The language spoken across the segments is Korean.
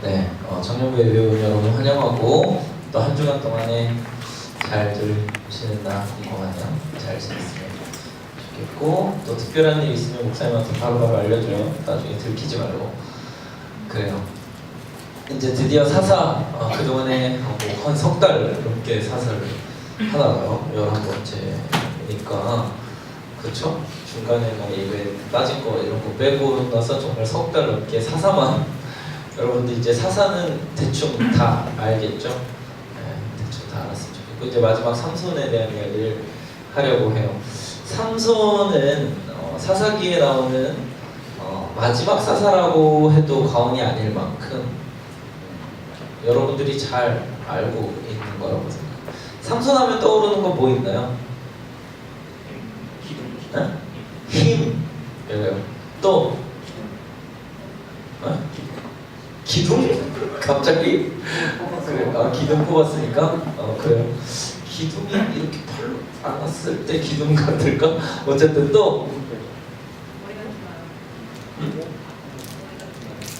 네, 청년부에 배운 여러분 환영하고 또 한 주간 동안에 잘들 지냈나 궁금하네요. 잘 지냈으면 좋겠고 또 특별한 일 있으면 목사님한테 바로바로 알려줘요. 나중에 들키지 말고. 그래요. 이제 드디어 사사 그동안에 한 석 달 넘게 사사를 하다가요 11번째니까 그쵸? 중간에 뭐 예배 빠진 거 이런 거 빼고 나서 정말 석 달 넘게 사사만 여러분들 이제 사사는 대충 다 알겠죠? 네, 대충 다 알았으면 좋겠고 이제 마지막 삼손에 대한 이야기를 하려고 해요. 삼손은 사사기에 나오는 마지막 사사라고 해도 과언이 아닐 만큼 여러분들이 잘 알고 있는 거라고 생각해요. 삼손하면 떠오르는 건 뭐 있나요? 네? 힘. 왜요? 또 기둥? 갑자기? 그래, 기둥 뽑았으니까? 그래요. 기둥이 이렇게 팔로 안았을 때 기둥 같을까? 어쨌든 또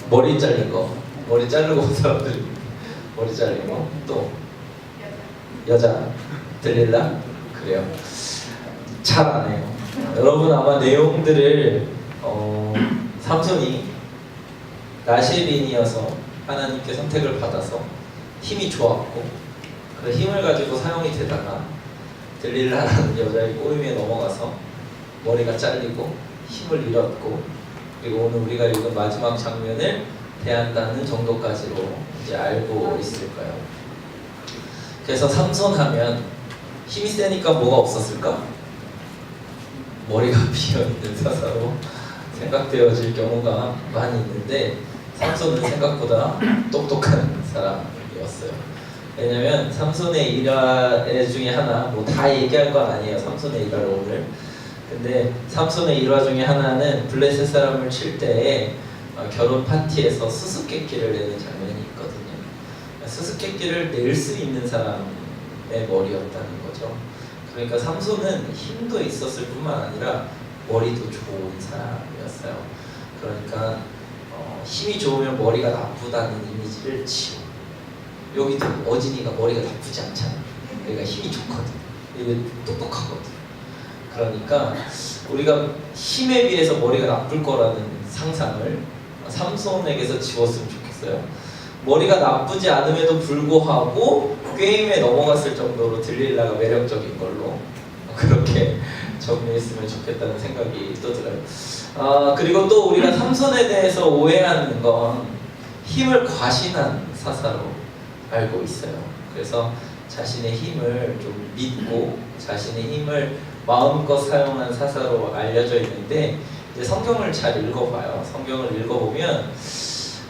머리 잘린 거. 머리 자르고 온 사람들이 머리 잘린 거. 또 여자 들릴라? 그래요. 잘 안 해요. 여러분 아마 내용들을 삼손이 나실인이어서 하나님께 선택을 받아서 힘이 좋았고 그 힘을 가지고 사용이 되다가 들릴라라는 여자의 꼬임에 넘어가서 머리가 잘리고 힘을 잃었고 그리고 오늘 우리가 읽은 마지막 장면을 대한다는 정도까지로 이제 알고 있을 거예요. 그래서 삼손하면 힘이 세니까 뭐가 없었을까? 머리가 비어있는 사사로 생각되어질 경우가 많이 있는데 삼손은 생각보다 똑똑한 사람이었어요. 왜냐면 삼손의 일화 중에 하나, 뭐 다 얘기할 건 아니에요. 삼손의 일화를 오늘. 근데 삼손의 일화 중에 하나는 블레셋 사람을 칠 때에 결혼 파티에서 수수께끼를 내는 장면이 있거든요. 수수께끼를 낼 수 있는 사람의 머리였다는 거죠. 그러니까 삼손은 힘도 있었을 뿐만 아니라 머리도 좋은 사람이었어요. 그러니까 힘이 좋으면 머리가 나쁘다는 이미지를 지워. 여기도 어진이가 머리가 나쁘지 않잖아. 그러니까 힘이 좋거든. 이게 똑똑하거든. 그러니까 우리가 힘에 비해서 머리가 나쁠 거라는 상상을 삼손에게서 지웠으면 좋겠어요. 머리가 나쁘지 않음에도 불구하고 게임에 넘어갔을 정도로 들릴라가 매력적인 걸로 그렇게 정리했으면 좋겠다는 생각이 또 들어요. 그리고 또 우리가 삼손에 대해서 오해하는 건 힘을 과신한 사사로 알고 있어요. 그래서 자신의 힘을 좀 믿고 자신의 힘을 마음껏 사용한 사사로 알려져 있는데 이제 성경을 잘 읽어봐요. 성경을 읽어보면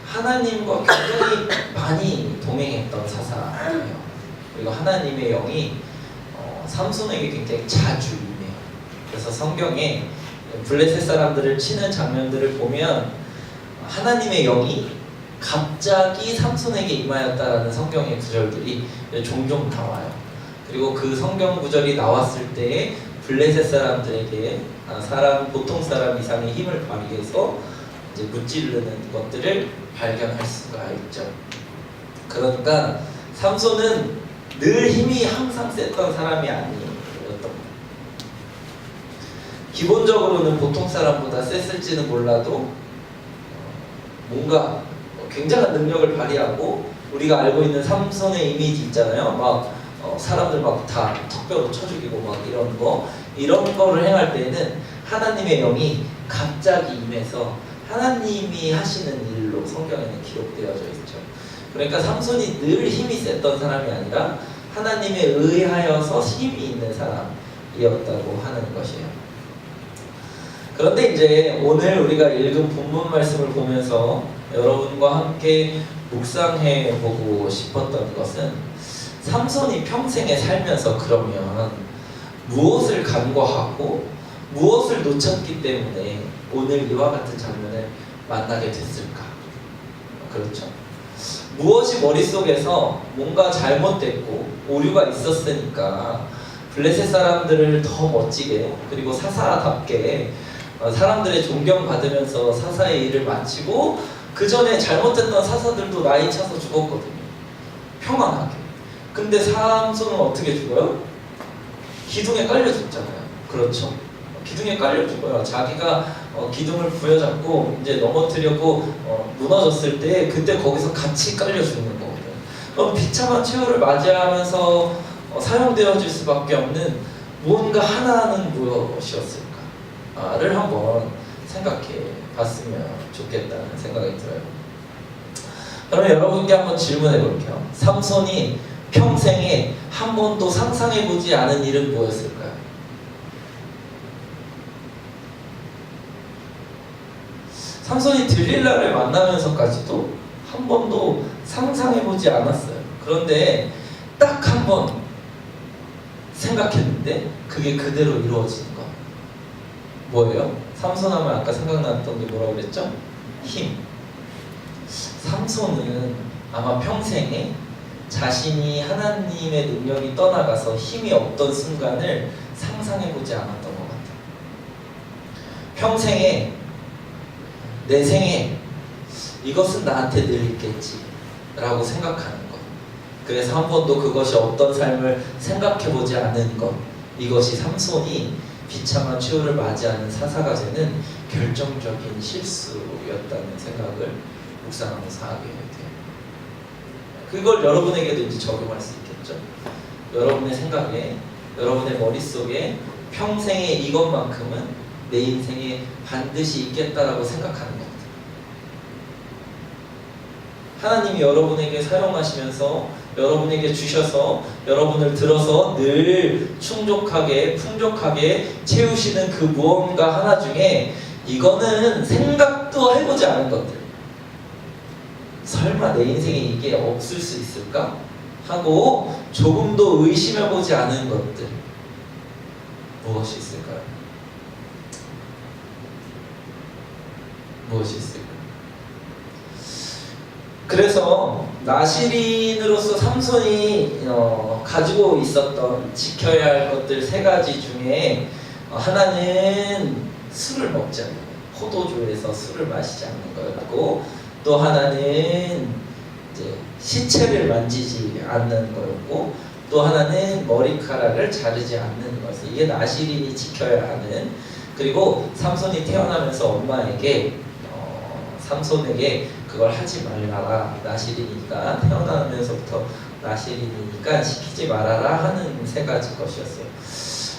하나님과 굉장히 많이 동행했던 사사예요. 그리고 하나님의 영이 삼손에게 굉장히 자주 임해요. 그래서 성경에 블레셋 사람들을 치는 장면들을 보면 하나님의 영이 갑자기 삼손에게 임하였다라는 성경의 구절들이 종종 나와요. 그리고 그 성경 구절이 나왔을 때에 블레셋 사람들에게 보통 사람 이상의 힘을 발휘해서 이제 무찌르는 것들을 발견할 수가 있죠. 그러니까 삼손은 늘 힘이 항상 셌던 사람이 아니었던 거예요. 기본적으로는 보통 사람보다 셌을지는 몰라도 뭔가 굉장한 능력을 발휘하고 우리가 알고 있는 삼손의 이미지 있잖아요. 막 사람들 막 다 턱뼈로 쳐 죽이고 막 이런 거를 행할 때에는 하나님의 영이 갑자기 임해서 하나님이 하시는 일로 성경에는 기록되어져 있죠. 그러니까 삼손이 늘 힘이 셌던 사람이 아니라 하나님에 의하여서 힘이 있는 사람이었다고 하는 것이에요. 그런데 이제 오늘 우리가 읽은 본문 말씀을 보면서 여러분과 함께 묵상해 보고 싶었던 것은 삼손이 평생에 살면서 그러면 무엇을 간과하고 무엇을 놓쳤기 때문에 오늘 이와 같은 장면을 만나게 됐을까? 그렇죠. 무엇이 머릿속에서 뭔가 잘못됐고 오류가 있었으니까 블레셋 사람들을 더 멋지게 그리고 사사답게 사람들의 존경받으면서 사사의 일을 마치고 그 전에 잘못했던 사사들도 나이 차서 죽었거든요. 평안하게. 근데 삼손은 어떻게 죽어요? 기둥에 깔려 죽잖아요. 그렇죠? 기둥에 깔려 죽어요. 자기가 기둥을 부여잡고 이제 넘어뜨려고 무너졌을 때 그때 거기서 같이 깔려 죽는 거거든요. 그럼 비참한 최후를 맞이하면서 사용되어질 수밖에 없는 뭔가 하나는 무엇이었을까를 한번 생각해 봤으면 좋겠다는 생각이 들어요. 그러면 여러분께 한번 질문해 볼게요. 삼손이 평생에 한 번도 상상해 보지 않은 일은 뭐였을까요? 삼손이 들릴라를 만나면서까지도 한 번도 상상해 보지 않았어요. 그런데 딱 한 번 생각했는데 그게 그대로 이루어지는 거. 뭐예요? 삼손 하면 아까 생각났던 게 뭐라고 그랬죠? 힘. 삼손은 아마 평생에 자신이 하나님의 능력이 떠나가서 힘이 없던 순간을 상상해보지 않았던 것 같아요. 평생에 내 생에 이것은 나한테 늘 있겠지 라고 생각하는 것, 그래서 한 번도 그것이 어떤 삶을 생각해보지 않은 것, 이것이 삼손이 비참한 최후를 맞이하는 사사가 되는 결정적인 실수였다는 생각을 묵상하면서 하게 돼요. 그걸 여러분에게도 이제 적용할 수 있겠죠. 여러분의 생각에, 여러분의 머릿속에 평생에 이것만큼은 내 인생에 반드시 있겠다라고 생각하는 겁니다. 하나님이 여러분에게 사용하시면서 여러분에게 주셔서 여러분을 들어서 늘 충족하게 풍족하게 채우시는 그 무언가 하나 중에 이거는 생각도 해보지 않은 것들, 설마 내 인생에 이게 없을 수 있을까? 하고 조금도 의심해보지 않은 것들, 무엇이 있을까요? 무엇이 있을까요? 그래서 나시린으로서 삼손이 가지고 있었던 지켜야 할 것들 세 가지 중에 하나는 술을 먹지 않는 거예요. 포도주에서 술을 마시지 않는 거였고, 또 하나는 이제 시체를 만지지 않는 거였고, 또 하나는 머리카락을 자르지 않는 거였어요. 이게 나시린이 지켜야 하는. 그리고 삼손이 태어나면서 엄마에게 삼손에게 그걸 하지 말라라, 나시린이니까, 태어나면서부터 나시린이니까 시키지 말아라 하는 세 가지 것이었어요.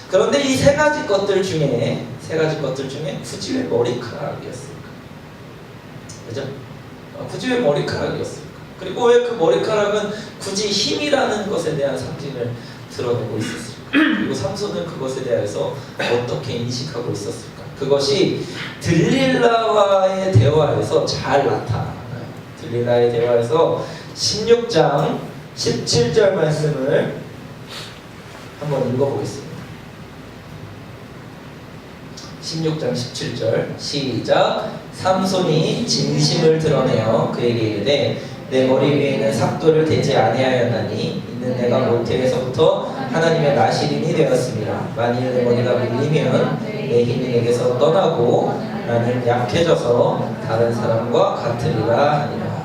그런데 이 세 가지 것들 중에 굳이 왜 머리카락이었을까? 그죠? 굳이 왜 머리카락이었을까? 그리고 왜 그 머리카락은 굳이 힘이라는 것에 대한 상징을 드러내고 있었을까? 그리고 삼손은 그것에 대해서 어떻게 인식하고 있었을까? 그것이 들릴라와의 대화에서 잘 나타나요. 들릴라의 대화에서 16장 17절 말씀을 한번 읽어보겠습니다. 16장 17절 시작. 삼손이 진심을 드러내어 그에게 이르되 내 머리 위에는 삭도를 대지 아니하였나니 이는 내가 모태에서부터 하나님의 나시린이 되었습니다. 만일 내 머리가 밀리면 내 힘이 내게서 떠나고 나는 약해져서 다른 사람과 같으리라 하니라.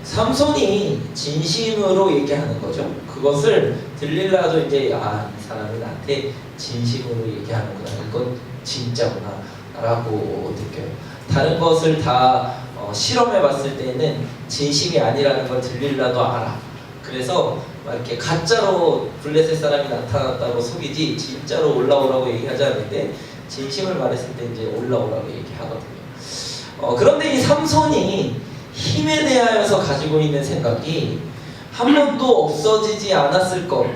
삼손이 진심으로 얘기하는 거죠. 그것을 들릴라도 이제 이 사람이 나한테 진심으로 얘기하는구나, 이건 진짜구나 라고 느껴요. 다른 것을 다 실험해 봤을 때는 진심이 아니라는 걸 들릴라도 알아. 그래서 막 이렇게 가짜로 블레셋 사람이 나타났다고 속이지 진짜로 올라오라고 얘기하지 않는데, 진심을 말했을 때 이제 올라오라고 얘기하거든요. 그런데 이 삼손이 힘에 대하여서 가지고 있는 생각이 한 번도 없어지지 않았을 것,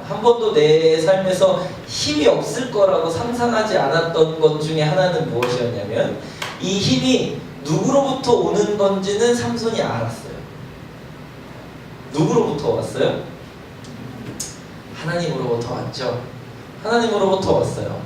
한 번도 내 삶에서 힘이 없을 거라고 상상하지 않았던 것 중에 하나는 무엇이었냐면, 이 힘이 누구로부터 오는 건지는 삼손이 알았어요. 누구로부터 왔어요? 하나님으로부터 왔죠. 하나님으로부터 왔어요.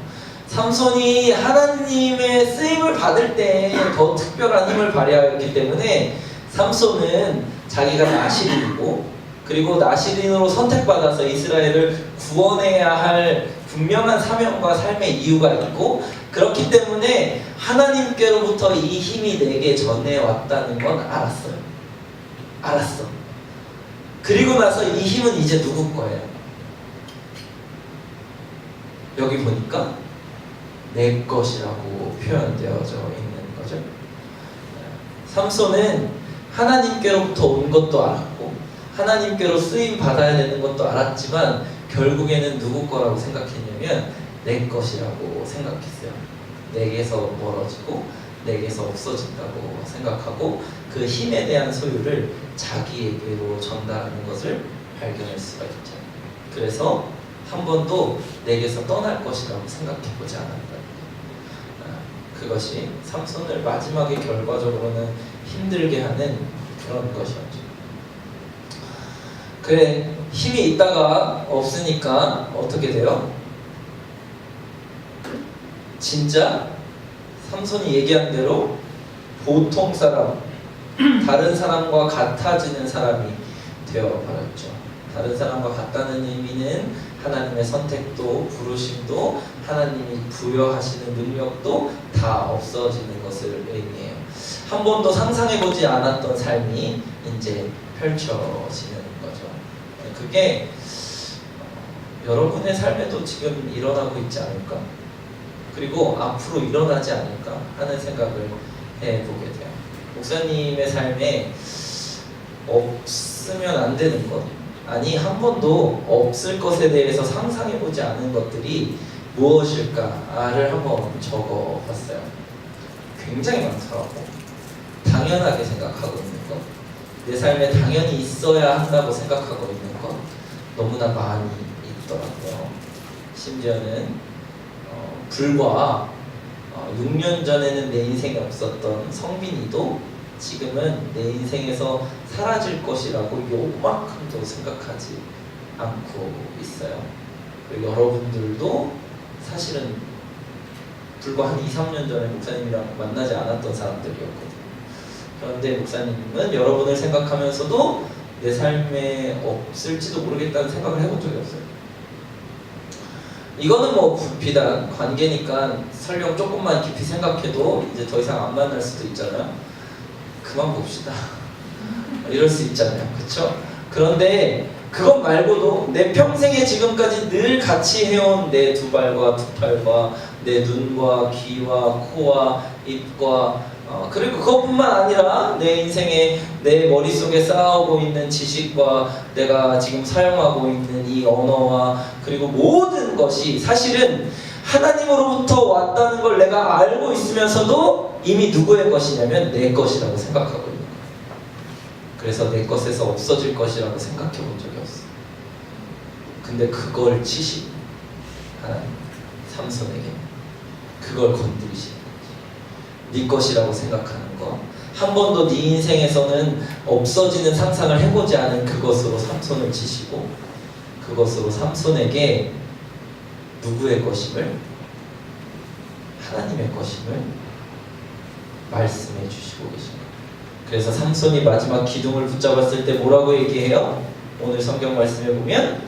삼손이 하나님의 쓰임을 받을 때 더 특별한 힘을 발휘하였기 때문에 삼손은 자기가 나시린이고, 그리고 나시린으로 선택받아서 이스라엘을 구원해야 할 분명한 사명과 삶의 이유가 있고, 그렇기 때문에 하나님께로부터 이 힘이 내게 전해왔다는 건 알았어요. 알았어. 그리고 나서 이 힘은 이제 누구 거예요? 여기 보니까 내 것이라고 표현되어져 있는 거죠. 삼손은 하나님께로부터 온 것도 알았고 하나님께로 쓰임 받아야 되는 것도 알았지만 결국에는 누구 거라고 생각했냐면 내 것이라고 생각했어요. 내게서 멀어지고 내게서 없어진다고 생각하고 그 힘에 대한 소유를 자기에게로 전달하는 것을 발견할 수가 있죠. 그래서 한 번도 내게서 떠날 것이라고 생각해보지 않았다. 그것이 삼손을 마지막에 결과적으로는 힘들게 하는 그런 것이었죠. 그래, 힘이 있다가 없으니까 어떻게 돼요? 진짜 삼손이 얘기한 대로 보통 사람, 다른 사람과 같아지는 사람이 되어버렸죠. 다른 사람과 같다는 의미는 하나님의 선택도 부르심도 하나님이 부여하시는 능력도 다 없어지는 것을 의미해요. 한 번도 상상해보지 않았던 삶이 이제 펼쳐지는 거죠. 그게 여러분의 삶에도 지금 일어나고 있지 않을까? 그리고 앞으로 일어나지 않을까 하는 생각을 해보게 돼요. 목사님의 삶에 없으면 안 되는 것, 아니 한 번도 없을 것에 대해서 상상해보지 않은 것들이 무엇일까를 한번 적어봤어요. 굉장히 많더라고. 당연하게 생각하고 있는 것, 내 삶에 당연히 있어야 한다고 생각하고 있는 것 너무나 많이 있더라고요. 심지어는 불과 6년 전에는 내 인생에 없었던 성빈이도 지금은 내 인생에서 사라질 것이라고 요만큼도 생각하지 않고 있어요. 그리고 여러분들도 사실은 불과 한 2, 3년 전에 목사님이랑 만나지 않았던 사람들이었거든요. 그런데 목사님은 여러분을 생각하면서도 내 삶에 없을지도 모르겠다는 생각을 해본 적이 없어요. 이거는 뭐 비단 관계니까 설령 조금만 깊이 생각해도 이제 더 이상 안 만날 수도 있잖아요. 그만 봅시다. 이럴 수 있잖아요. 그쵸? 그런데 그것 말고도 내 평생에 지금까지 늘 같이 해온 내 두 발과 두 팔과 내 눈과 귀와 코와 입과 그리고 그것뿐만 아니라 내 인생에 내 머릿속에 쌓아오고 있는 지식과 내가 지금 사용하고 있는 이 언어와 그리고 모든 것이 사실은 하나님으로부터 왔다는 걸 내가 알고 있으면서도 이미 누구의 것이냐면 내 것이라고 생각하고 있는 거예요. 그래서 내 것에서 없어질 것이라고 생각해 본 적이 없어요. 근데 그걸 치시고 하나님 삼손에게 그걸 건드리시는 네 것이라고 생각하는 것, 한 번도 네 인생에서는 없어지는 상상을 해보지 않은 그것으로 삼손을 치시고 그것으로 삼손에게 누구의 것임을, 하나님의 것임을 말씀해 주시고 계십니다. 그래서 삼손이 마지막 기둥을 붙잡았을 때 뭐라고 얘기해요? 오늘 성경 말씀에 보면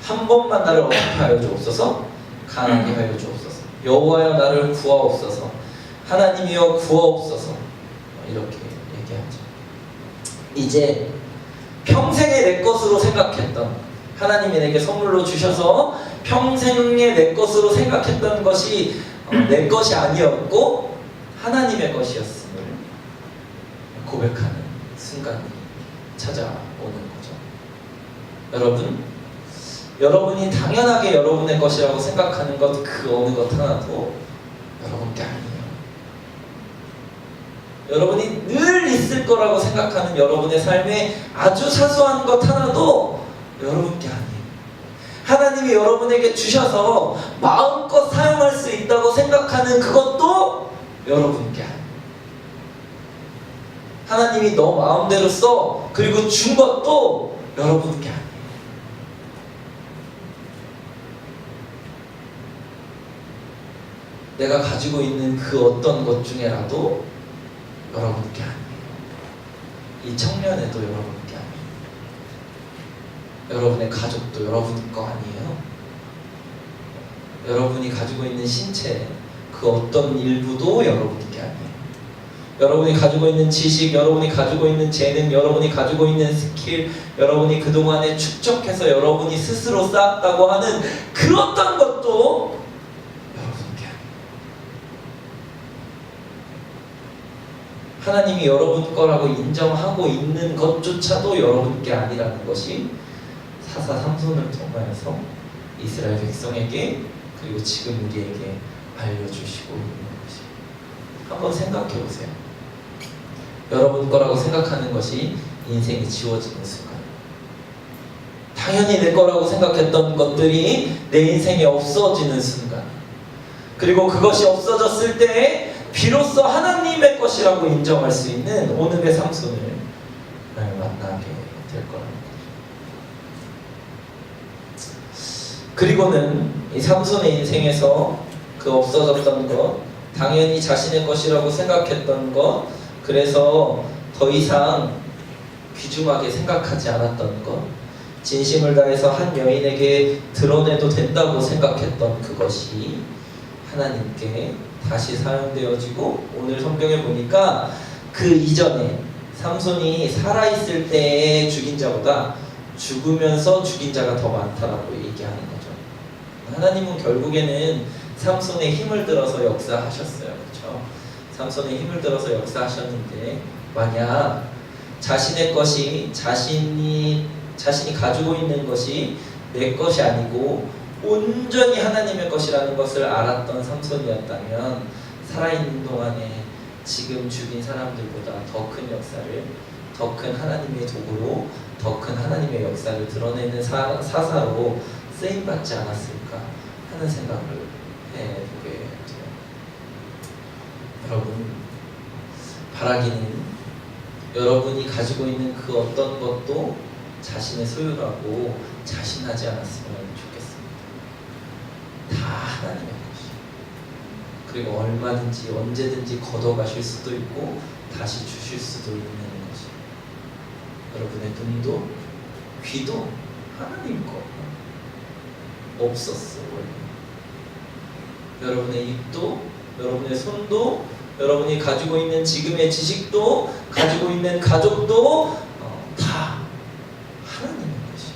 한 번만 나를 어떻게 하여 주옵소서, 강하게 하여 주옵소서, 여호와여 나를 구하옵소서, 하나님이여 구하옵소서, 이렇게 얘기하죠. 이제 평생에 내 것으로 생각했던, 하나님이 내게 선물로 주셔서 평생에 내 것으로 생각했던 것이 내 것이 아니었고 하나님의 것이었음을 고백하는 순간이 찾아오는 거죠. 여러분이 당연하게 여러분의 것이라고 생각하는 것, 그 어느 것 하나도 여러분 게 아니에요. 여러분이 늘 있을 거라고 생각하는 여러분의 삶에 아주 사소한 것 하나도 여러분 게 아니에요. 하나님이 여러분에게 주셔서 마음껏 사용할 수 있다고 생각하는 그것도 여러분 게 아니에요. 하나님이 너 마음대로 써 그리고 준 것도 여러분 게 아니에요. 내가 가지고 있는 그 어떤 것 중에라도 여러분 게 아니에요. 이 청년에도 여러분 게 아니에요. 여러분의 가족도 여러분 거 아니에요. 여러분이 가지고 있는 신체, 그 그 어떤 일부도 여러분이 게 아니에요. 여러분이 가지고 있는 지식, 여러분이 가지고 있는 재능, 여러분이 가지고 있는 스킬, 여러분이 그동안에 축적해서 여러분이 스스로 쌓았다고 하는 그 어떤 것도 여러분 게 아니에요. 하나님이 여러분 거라고 인정하고 있는 것조차도 여러분 게 아니라는 것이 사사 삼손을 통하여서 이스라엘 백성에게 그리고 지금 우리에게 알려주시고 있는 것이. 한번 생각해 보세요. 여러분 거라고 생각하는 것이 인생이 지워지는 순간, 당연히 내 거라고 생각했던 것들이 내 인생에 없어지는 순간, 그리고 그것이 없어졌을 때 비로소 하나님의 것이라고 인정할 수 있는 오늘의 삼손을 만나게 될 거라는 거죠. 그리고는 이 삼손의 인생에서 그 없어졌던 것, 당연히 자신의 것이라고 생각했던 것, 그래서 더 이상 귀중하게 생각하지 않았던 것, 진심을 다해서 한 여인에게 드러내도 된다고 생각했던 그것이 하나님께 다시 사용되어지고, 오늘 성경에 보니까 그 이전에 삼손이 살아있을 때의 죽인 자보다 죽으면서 죽인 자가 더 많다라고 얘기하는 거죠. 하나님은 결국에는 삼손의 힘을 들어서 역사하셨어요. 그렇죠? 삼손의 힘을 들어서 역사하셨는데, 만약 자신의 것이 자신이 가지고 있는 것이 내 것이 아니고 온전히 하나님의 것이라는 것을 알았던 삼손이었다면, 살아있는 동안에 지금 죽인 사람들보다 더 큰 역사를, 더 큰 하나님의 도구로, 더 큰 하나님의 역사를 드러내는 사사로 쓰임받지 않았을까 하는 생각을 해보게 돼요. 여러분, 바라기는 여러분이 가지고 있는 그 어떤 것도 자신의 소유라고 자신하지 않았으면 좋겠습니다. 다 하나님의 것이. 그리고 얼마든지 언제든지 걷어가실 수도 있고 다시 주실 수도 있는 것이. 여러분의 눈도 귀도 하나님 거 없었어 원래. 여러분의 입도, 여러분의 손도, 여러분이 가지고 있는 지금의 지식도, 가지고 있는 가족도 다 하나님의 것이.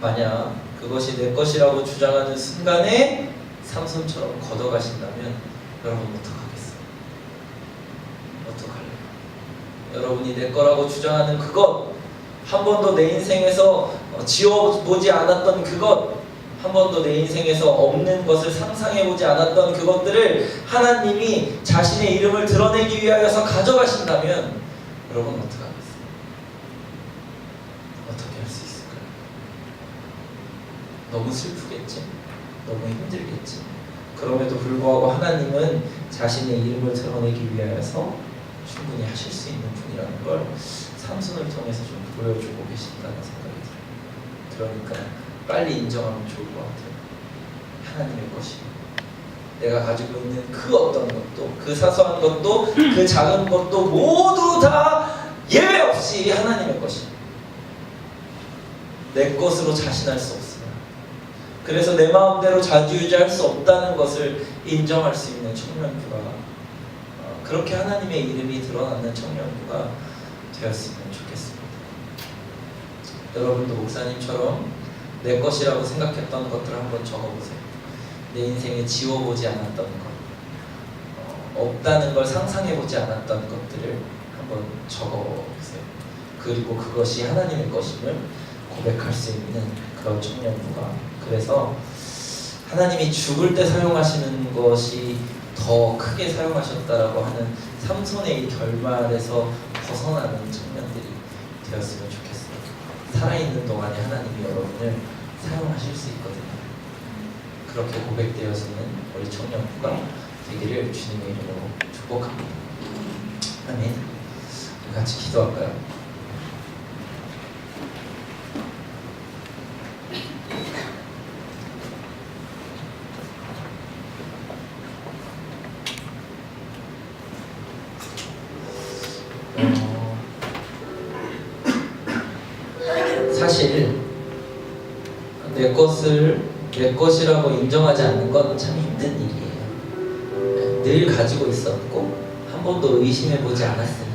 만약 그것이 내 것이라고 주장하는 순간에 삼손처럼 걷어가신다면 여러분 어떡하겠어요? 어떡할래요? 여러분이 내 거라고 주장하는 그것, 한 번도 내 인생에서 지워보지 않았던 그것, 한 번도 내 인생에서 없는 것을 상상해보지 않았던 그것들을 하나님이 자신의 이름을 드러내기 위하여서 가져가신다면 여러분 어떡하겠어요? 어떻게 할 수 있을까요? 너무 슬프겠지? 너무 힘들겠지? 그럼에도 불구하고 하나님은 자신의 이름을 드러내기 위하여서 충분히 하실 수 있는 분이라는 걸 삼손을 통해서 좀 보여주고 계신다는 생각이 들어요. 그러니까 빨리 인정하면 좋을 것 같아요. 하나님의 것이, 내가 가지고 있는 그 어떤 것도, 그 사소한 것도, 그 작은 것도 모두 다 예외 없이 하나님의 것이. 내 것으로 자신할 수 없으나, 그래서 내 마음대로 자주유지할 수 없다는 것을 인정할 수 있는 청년부가, 그렇게 하나님의 이름이 드러나는 청년부가 되었으면 좋겠습니다. 여러분도 목사님처럼 내 것이라고 생각했던 것들을 한번 적어보세요. 내 인생에 지워보지 않았던 것, 없다는 걸 상상해보지 않았던 것들을 한번 적어보세요. 그리고 그것이 하나님의 것임을 고백할 수 있는 그런 청년부가, 그래서 하나님이 죽을 때 사용하시는 것이 더 크게 사용하셨다라고 하는 삼손의 이 결말에서 벗어나는 청년들이 되었으면 좋겠습니다. 살아있는 동안에 하나님이 여러분을 사용하실 수 있거든요. 그렇게 고백되어지는 우리 청년부가 되기를 주님의 이름으로 축복합니다. 아멘. 같이 기도할까요? 사실 내 것을 내 것이라고 인정하지 않는 건 참 힘든 일이에요. 늘 가지고 있었고 한 번도 의심해보지 않았으니까.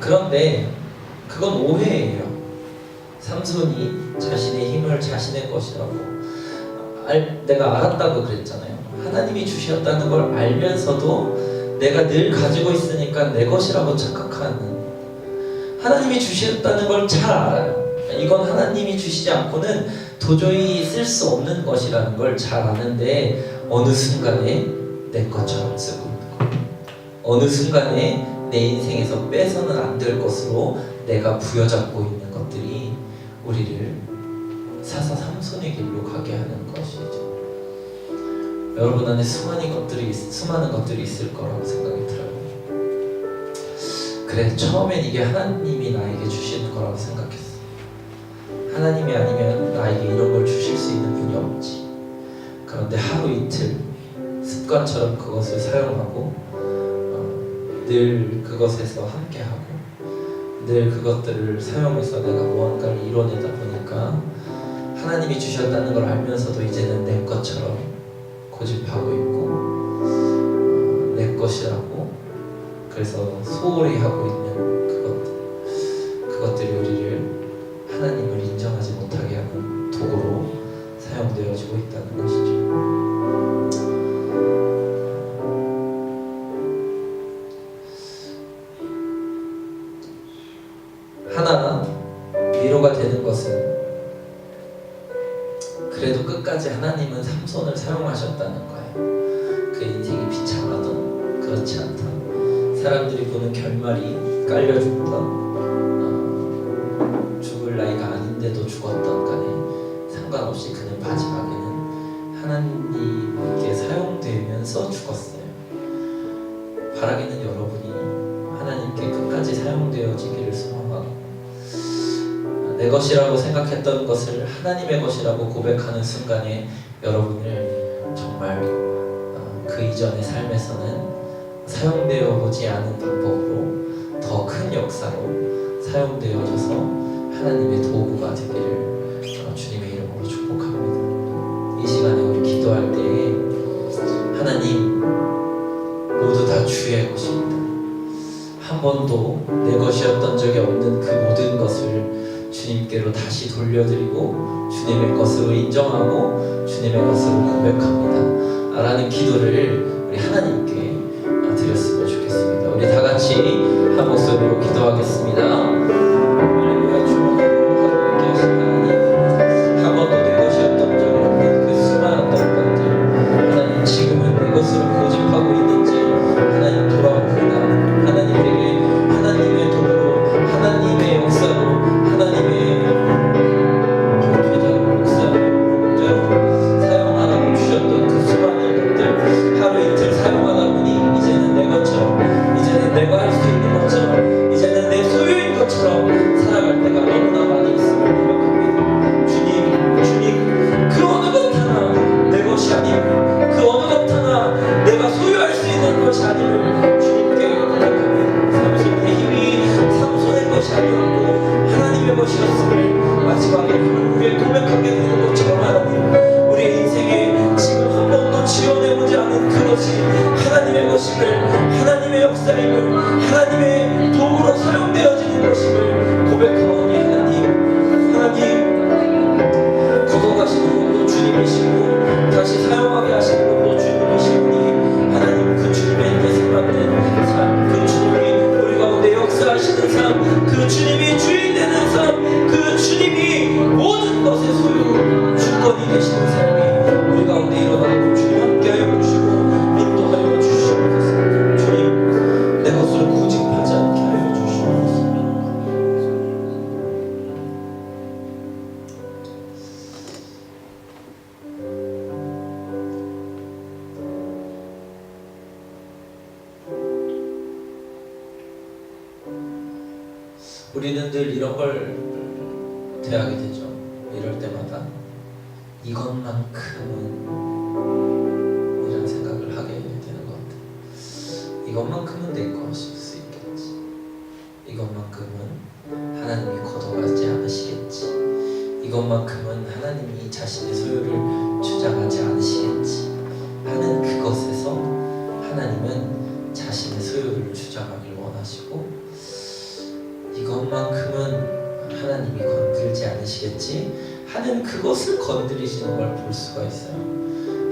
그런데 그건 오해예요. 삼손이 자신의 힘을 자신의 것이라고 내가 알았다고 그랬잖아요. 하나님이 주셨다는 걸 알면서도 내가 늘 가지고 있으니까 내 것이라고 착각하는, 하나님이 주셨다는 걸 잘 알아요. 이건 하나님이 주시지 않고는 도저히 쓸 수 없는 것이라는 걸 잘 아는데 어느 순간에 내 것처럼 쓰고 있는 거예요. 어느 순간에 내 인생에서 빼서는 안 될 것으로 내가 부여잡고 있는 것들이 우리를 사사 삼손의 길로 가게 하는 것이죠. 여러분 안에 수많은 것들이 있을 거라고 생각이 들어요. 그래, 처음엔 이게 하나님이 나에게 주시는 거라고 생각했어. 하나님이 아니면 나에게 이런 걸 주실 수 있는 분이 없지. 그런데 하루 이틀 습관처럼 그것을 사용하고 늘 그것에서 함께하고 늘 그것들을 사용해서 내가 무언가를 이뤄내다 보니까 하나님이 주셨다는 걸 알면서도 이제는 내 것처럼 고집하고 있고 내 것이라고 그래서 소홀히 하고 있는 그것들이 우리를 하나님을 인정하지 못하게 하는 도구로 사용되어지고 있다는 것이죠. 하나 위로가 되는 것은 그래도 끝까지 하나님은 삼손을 사용하셨다는 거예요. 그 인생이 비참하던 그렇지 않던 사람들이 보는 결말이 깔려 죽던 죽을 나이가 아닌데도 죽었던 간에 상관없이 그는 마지막에는 하나님께 사용되면서 죽었어요. 바라기는 여러분이 하나님께 끝까지 사용되어지기를 소망하고 내 것이라고 생각했던 것을 하나님의 것이라고 고백하는 순간에 여러분을 정말 그 이전의 삶에서는 사용되어 보지 않은 방법으로 더 큰 역사로 사용되어져서 하나님의 도구가 되기를 주님의 이름으로 축복합니다. 이 시간에 우리 기도할 때에 하나님 모두 다 주의 것입니다. 한 번도 내 것이었던 적이 없는 그 모든 것을 주님께로 다시 돌려드리고 주님의 것으로 인정하고 주님의 것으로 고백합니다 라는 기도를 우리 하나님께 드렸으면 좋겠습니다. 우리 다 같이 한 목소리로 기도하겠습니다. 할렐루야. 주님으로 함께 하신 하나님, 한 번도 내 것이었던 적이 없는 그 수많은 것들 하나님, 지금은 내 것으로 고집하고 있는지 하나님 돌아옵니다. 하나님에게 하나님의 도구로 하나님의 역사로 하나님의 사용하라고 주셨던 그 수많은 것들 하루 이틀 사용하다 보니 이제는 내 것처럼, 이제는 내가 할 수 있는 것처럼, 이제는 내 소유인 것처럼 살아갈 때가 너무나 많이 있음을 고백합니다. 주님, 그 어느 것 하나 내 것이 아님, 그 어느 것 하나 내가 소유할 수 있는 것이 아님을 주님께 고백합니다. 삼손의 힘이 삼손의 것이 아니었고 하나님의 것이었음을 마지막에 결국에 고백하게 되는 것처럼 하나님, 우리의 인생에 지금 한 번도 지어내보지 않은 그것이 하나님의 것임을, 하나님의 역사임을, 하나님의 도구로 사용되어지는 것임을 고백하오니 하나님 거둬가시는 것도 주님이시고 다시 사용하게 하시는 것도 주님이시오니 하나님, 그 주님의 뜻을 받는 삶, 그 주님이 우리 가운데 역사하시는 삶, 그 주님이 주인 되는 삶, 그 주님이 모든 것의 소유 주권이 되시는 삶이 우리 가운데 일어나고 주님 함께하여 주시고 인도하여 주시옵소서. 주님, 내 것으로 고집하지 않게 하여 주시옵소서. 우리는 늘 이런 걸 대하게 되죠. 이럴 때마다 이것만큼은 이런 생각을 하게 되는 것 같아요. 이것만큼은 내 것일 수 있겠지. 이것만큼은 하나님이 거둬가지 않으시겠지. 이것만큼은 하나님이 자신의 소유를 주장하지 않으시겠지 하는 그것에서 하나님은 자신의 소유를 주장하길 원하시고, 이것만큼은 하나님이 건들지 않으시겠지 하는 그것을 건드리시는 걸 볼 수가 있어요.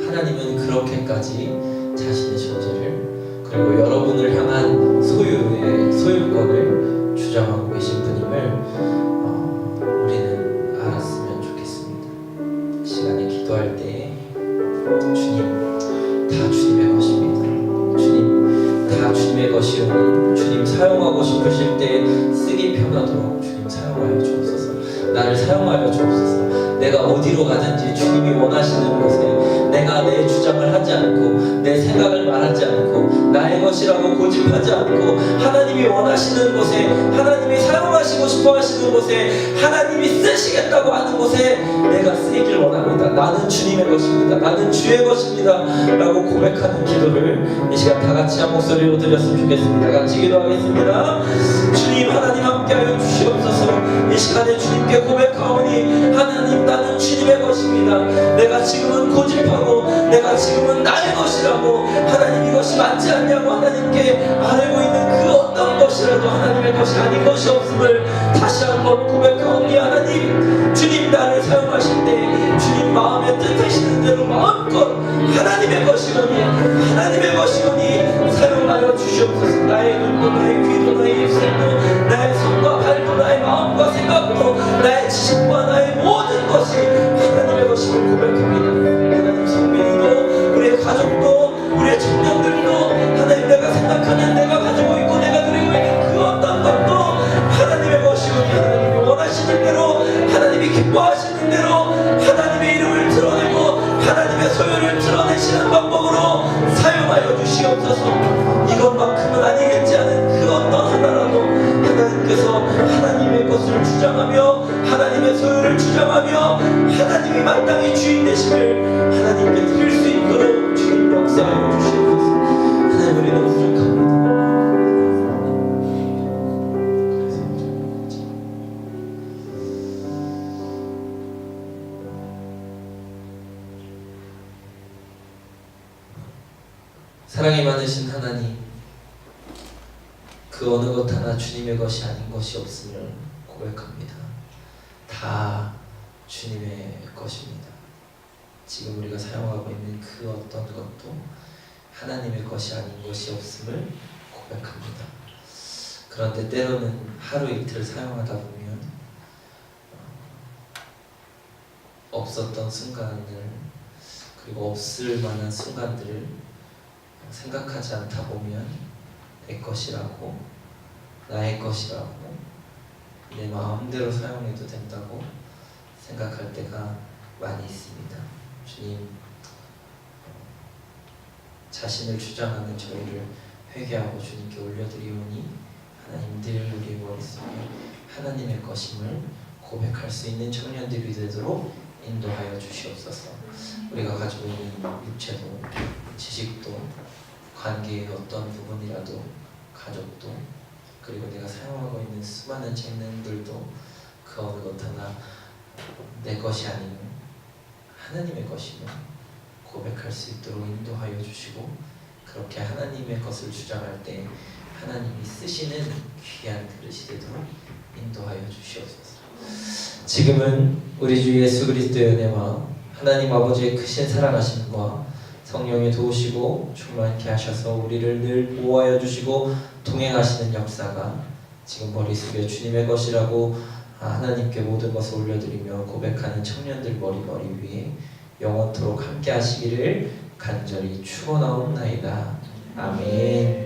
하나님은 그렇게까지 자신의 존재를, 그리고 여러분을 향한 소유권을 주장하고 계신 분임을 우리는 알았으면 좋겠습니다. 시간에 기도할 때 주님, 다 주님의 것입니다. 주님, 다 주님의 것이오니 주님 사용하고 싶으실 때 쓰기 편하도록 주님 사용하여 주옵소서. 나를 사용하여 주옵소서. 내가 어디로 가든지 주님이 원하시는 곳에 내가 내 주장을 하지 않고 내 생각을 말하지 않고 나의 것이라고 고집하지 않고 하나님이 원하시는 곳에, 하나님이 사용하시고 싶어 하시는 곳에, 하나님이 쓰시겠다고 하는 곳에 내가 쓰이길 원합니다. 나는 주님의 것입니다. 나는 주의 것입니다 라고 고백하는 기도를 이 시간 다 같이 한 목소리로 드렸으면 좋겠습니다. 같이 기도하겠습니다. 주님, 하나님 함께하여 주시옵소서. 이 시간에 주님께 고백하오니 하나님, 나는 주님의 것입니다. 내가 지금은 고집하고 내가 지금은 나의 것이라고, 하나님 이것이 맞지 않냐고 하나님께 아뢰고 있는 그 어떤 것이라도 하나님의 것이 아닌 것이 없음을 다시 한번 고백하오니 하나님, 주님 나를 사용하실 때 주님 마음에 뜻하시는 대로 마음껏 하나님의 것이오니, 하나님의 것이오니 사용하여 주시옵소서. 나의 눈도 나의 귀도 나의 입술도 나의 손과 발도 나의 마음과 생각도 나의 지식과 나의 모든 것이 하나님의 것임을 고백합니다. 하나님, 성민이도 우리의 가족도 우리의 청년들도 하나님, 내가 생각하는, 내가 가지고 있고 내가 드리고 있는 그 어떤 것도 하나님의 것이오니 하나님이 원하시는 대로, 하나님이 기뻐하시는 대로 하나님의 이름을 드러내고 하나님의 소유를 드러내시는 방법으로 사용하여 주시옵소서. 이것만큼은 아니겠지 하는 그 어떤 하나라도 하나님께서 하나님의 것을 주장하며 하나님의 소유를 주장하며 하나님이 마땅히 주인 되심을 하나님께 드릴 수 있도록 주님 역사하여 주시옵소서. 하나님, 우리는 부족합니다. 사랑이 많으신 하나님, 그 어느 것 하나 주님의 것이 아닌 것이 없음을 고백합니다. 다 주님의 것입니다. 지금 우리가 사용하고 있는 그 어떤 것도 하나님의 것이 아닌 것이 없음을 고백합니다. 그런데 때로는 하루 이틀 사용하다 보면 없었던 순간을, 그리고 없을 만한 순간들을 생각하지 않다 보면 내 것이라고, 나의 것이라고, 내 마음대로 사용해도 된다고 생각할 때가 많이 있습니다. 주님, 자신을 주장하는 저희를 회개하고 주님께 올려드리오니 하나님, 늘 우리의 머릿속에 하나님의 것임을 고백할 수 있는 청년들이 되도록 인도하여 주시옵소서. 우리가 가지고 있는 육체도, 지식도, 관계의 어떤 부분이라도, 가족도, 그리고 내가 사용하고 있는 수많은 재능들도 그 어느 것 하나 내 것이 아닌 하나님의 것임을 고백할 수 있도록 인도하여 주시고, 그렇게 하나님의 것을 주장할 때 하나님이 쓰시는 귀한 그릇이 되도록 인도하여 주시옵소서. 지금은 우리 주 예수 그리스도의 은혜와 하나님 아버지의 크신 사랑하심과 성령이 도우시고 충만케 하셔서 우리를 늘 보호하여 주시고 동행하시는 역사가 지금 머릿속에 주님의 것이라고 하나님께 모든 것을 올려드리며 고백하는 청년들 머리 위에 영원토록 함께 하시기를 간절히 축원하옵나이다. 아멘.